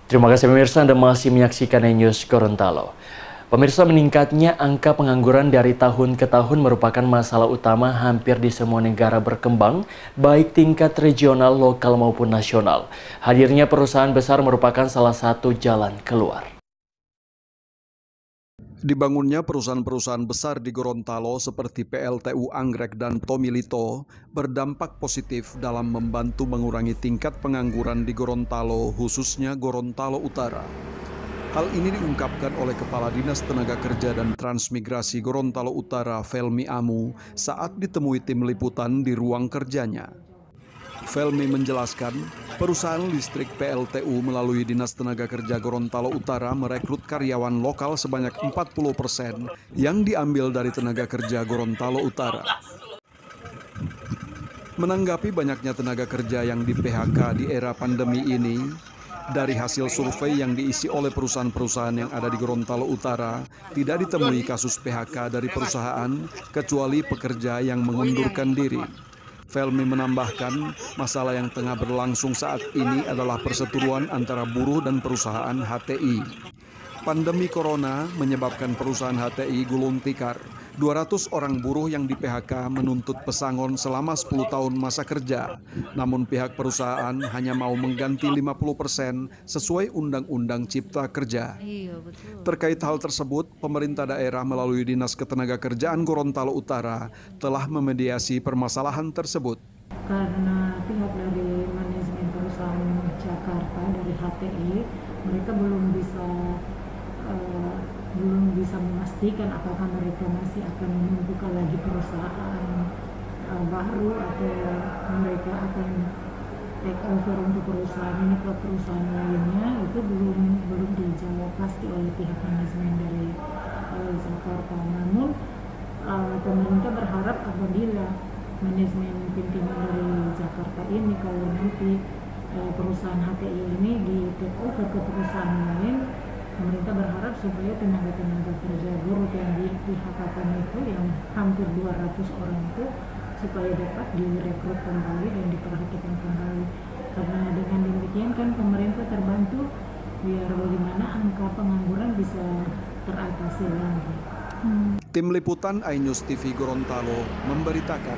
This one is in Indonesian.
Terima kasih pemirsa, Anda masih menyaksikan News Gorontalo. Pemirsa, meningkatnya angka pengangguran dari tahun ke tahun merupakan masalah utama hampir di semua negara berkembang, baik tingkat regional, lokal maupun nasional. Hadirnya perusahaan besar merupakan salah satu jalan keluar. Dibangunnya perusahaan-perusahaan besar di Gorontalo seperti PLTU Anggrek dan Tomilito berdampak positif dalam membantu mengurangi tingkat pengangguran di Gorontalo, khususnya Gorontalo Utara. Hal ini diungkapkan oleh Kepala Dinas Tenaga Kerja dan Transmigrasi Gorontalo Utara, Felmi Amu, saat ditemui tim liputan di ruang kerjanya. Felmi menjelaskan, perusahaan listrik PLTU melalui Dinas Tenaga Kerja Gorontalo Utara merekrut karyawan lokal sebanyak 40% yang diambil dari tenaga kerja Gorontalo Utara. Menanggapi banyaknya tenaga kerja yang di-PHK di era pandemi ini, dari hasil survei yang diisi oleh perusahaan-perusahaan yang ada di Gorontalo Utara, tidak ditemui kasus PHK dari perusahaan kecuali pekerja yang mengundurkan diri. Felmi menambahkan, masalah yang tengah berlangsung saat ini adalah perseteruan antara buruh dan perusahaan HTI. Pandemi corona menyebabkan perusahaan HTI gulung tikar. 200 orang buruh yang di-PHK menuntut pesangon selama 10 tahun masa kerja. Namun pihak perusahaan hanya mau mengganti 50% sesuai Undang-Undang Cipta Kerja. Terkait hal tersebut, pemerintah daerah melalui Dinas Ketenagakerjaan Gorontalo Utara telah memediasi permasalahan tersebut. Karena pihak dari manajemen perusahaan Jakarta dari HTI, mereka belum bisa memastikan apakah mereka masih akan membuka lagi perusahaan baru atau mereka akan take over untuk perusahaan ini ke perusahaan lainnya. Itu belum dijawab pasti oleh pihak manajemen dari Jakarta. Namun pemerintah berharap apabila manajemen pimpinan dari Jakarta ini, kalau nanti perusahaan HTI ini di take over ke perusahaan lain, pemerintah berharap supaya tenaga-tenaga kerja buruh yang di PHK itu yang hampir 200 orang itu supaya dapat direkrut kembali dan diperhatikan kembali. Karena dengan demikian kan pemerintah terbantu biar bagaimana angka pengangguran bisa teratasi lagi. Tim Liputan iNews TV Gorontalo memberitakan.